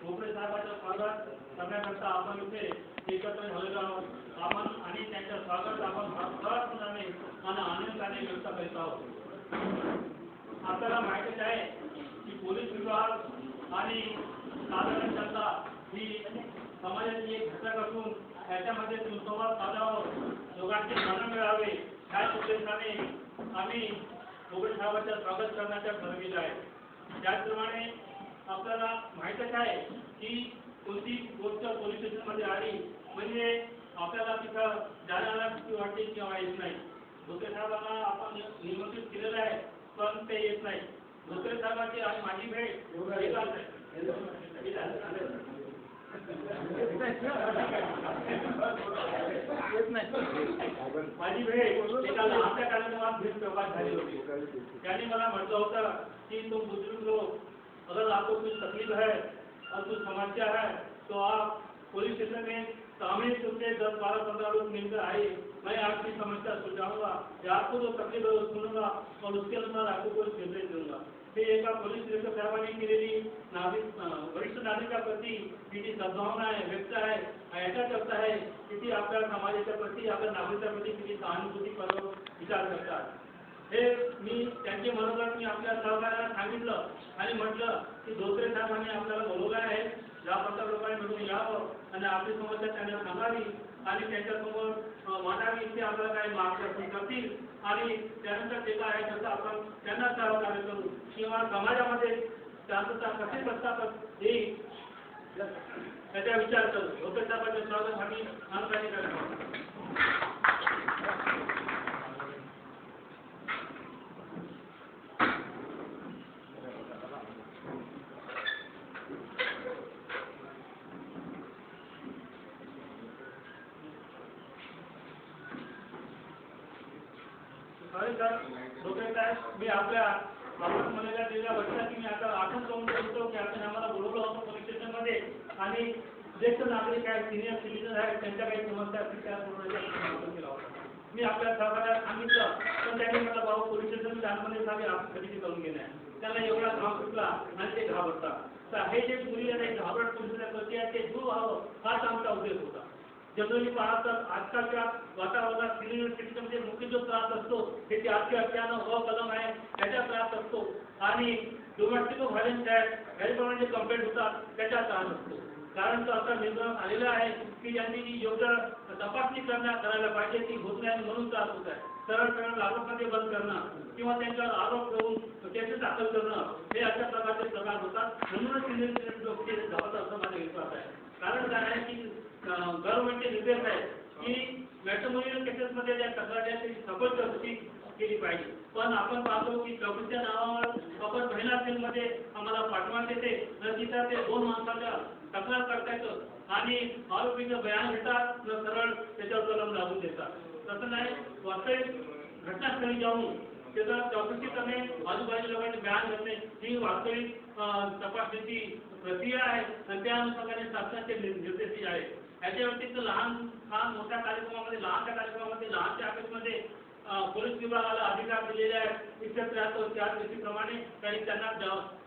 भोपळे साहेबांचं स्वागत करण्याकरता आपण इथे एकत्र झालेलो आहोत। आपण आणि त्यांच्या स्वागत आपण सहर्षपणे आणि आनंदाने व्यक्त करीत आहोत। आपल्याला माहितीच आहे की पोलीस विभाग आणि साधारण जनता ही समाजाची एक घटक असून त्याच्यामध्ये सुसंवाद साधावा, दोघांचे ज्ञान मिळावे या उद्देशाने आम्ही भोपळे साहेबांचं स्वागत करण्याचं ठरविलं आहे। त्याचप्रमाणे आपल्याला माहितच आहे की कोणती गोष्ट पोलीस स्टेशनमध्ये आली म्हणजे आपल्याला तिथं जाण्याला किती वाटते किंवा येत नाही। भोसले साहेबांना आपण निमंत्रित केलेलं आहे पण ते येत नाही। भोसले साहेबांची आणि माझी भेट माझी भेट एका लहानशा कार्यक्रमात भेट प्रकाश झाली होती। त्यांनी मला म्हटलं होतं की तुम बुजुर्ग लोग अगर आपको कुछ तकलीफ है और कुछ समस्या है तो आप पुलिस स्टेशन में सामने से 10-12-15 लोग मिलकर आए, मैं आपकी समस्या सुलझाऊंगा या आपको जो तकलीफ है वो सुनूंगा और उसके अनुसार आपको कोई निर्देश दूंगा। हे एका पोलीस निरीक्षक साहेबांनी केलेली वरिष्ठ नागरिकांप्रती किती सद्भावना आहे, व्यक्त आहे, याच्याकरता आहे किती आपल्या समाजाच्या प्रती, आपल्या नागरिकांप्रती किती सहानुभूतीपूर्वक विचार करतात। हे मी त्यांचे मनोगत मी आपल्या सहकार्याला सांगितलं आणि म्हटलं की भोसले साहेबांनी आपल्याला बोलवलं आहे, 10-15 लोकांनी मिळून यावं आणि आपली समस्या त्यांना सांगावी आणि त्यांच्यासमोर मांडावी, ते आपल्याला काही मार्गदर्शन करतील आणि त्यानंतर ते काय आहे तसं आपण त्यांना सहकार्य करू किंवा समाजामध्ये शांतता कशी प्रस्थापित येईल त्याचा विचार करू। भोसले साहेबांचं स्वागत आम्ही आनंदाने करतो। सर भोसले साहेब, मी आपल्या मला दिलेल्या वर्षाची मी आता आठवण करून देतो की आपण आम्हाला बोलवलं होतं पोलीस स्टेशनमध्ये आणि ज्येष्ठ नागरिक आहेत, सिनियर सिटीजन आहेत, त्यांच्या काही समस्या असतील त्या सोडवण्याचा केला होता। मी आपल्या सहकार्याला सांगितलं पण त्यांनी मला भाऊ पोलीस स्टेशन जाणमध्ये झाले आपण खरेदी करून घेणे त्यांना एवढा घाम सुटला आणि ते घाबरतात। तर हे जे मुली आणि घाबरट पोलिसांच्या प्रती आहे ते दूर व्हावं हाच आमचा उद्देश होता। जनरली पाहत तर आजकालच्या वातावरणात सिनियर सिटीजनमध्ये मुख्य जो त्रास असतो ते आत्महत्यानं कलम आहे त्याचा त्रास असतो आणि डोमेस्टिक व्हायलन्स आहे याप्रमाणे जे कंप्लेंट होतात त्याचा त्रास असतो। कारण तो आता नियंत्रणात आलेला आहे की यांनी जी योग्य तपासणी करायला पाहिजे ती होत नाही म्हणून त्रास होत आहे। सरळ आरोपमध्ये बंद करणं किंवा त्यांच्यावर आरोप करून केसेस दाखल करणं हे अशा प्रकारचे प्रकार होतात। म्हणूनच सिनियर सिटीजन लोक धावत असं माझा विश्वास आहे। कारण काय आहे की गव्हर्नमेंटचे निर्देश आहे की मॅट्रिमोनियल केसेसमध्ये ज्या तक्रारी आहेत त्याची सखोल चौकशी केली पाहिजे। पण आपण पाहतो की चौकशीच्या नावावर आपण महिला सेलमध्ये आम्हाला पाठवण्यात येते तर तिथं ते 2 माणसाच्या तक्रार करता येतं आणि आरोपीचं बयान घेतात तर सरळ त्याच्यावर कलम लागून देतात। तसं नाही, वास्तविक घटनास्थळी जाऊन त्याचा चौकशी करणे, आजूबाजूच्या लोकांचे बयान घेणे ही वास्तविक तपासणीची प्रक्रिया आहे आणि त्या अनुषंगाने शासनाचे निर्देश आहेत। याच्या व्यतिरिक्त लहान मोठ्या कार्यक्रमामध्ये लहानच्या ऑफिसमध्ये पोलीस विभागाला अधिकार दिलेले आहेत। 173 प्रमाणे त्यांना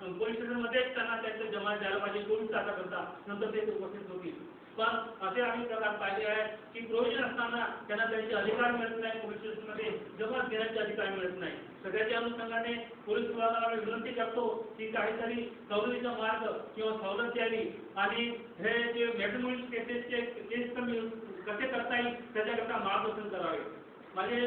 पोलीस स्टेशनमध्येच त्यांना त्यांचे जमा द्यायला पाहिजे 24 तासाकरता, नंतर ते उपस्थित होतील। पण असे आम्ही प्रकार पाहिले आहे की प्रोव्हिजन असताना त्यांना त्यांचे अधिकार मिळत नाही, पोलीस स्टेशनमध्ये जमा देण्याचे अधिकार मिळत नाही। सगळ्याच्या अनुषंगाने पोलीस विभागाला विनंती करतो की काहीतरी सवलतीचा मार्ग किंवा सवलत द्यावी आणि हे जे मॅट्रिमोनियल केसेसचे केस कमी कसे करता येईल त्याच्याकरता मार्गदर्शन करावे। माझे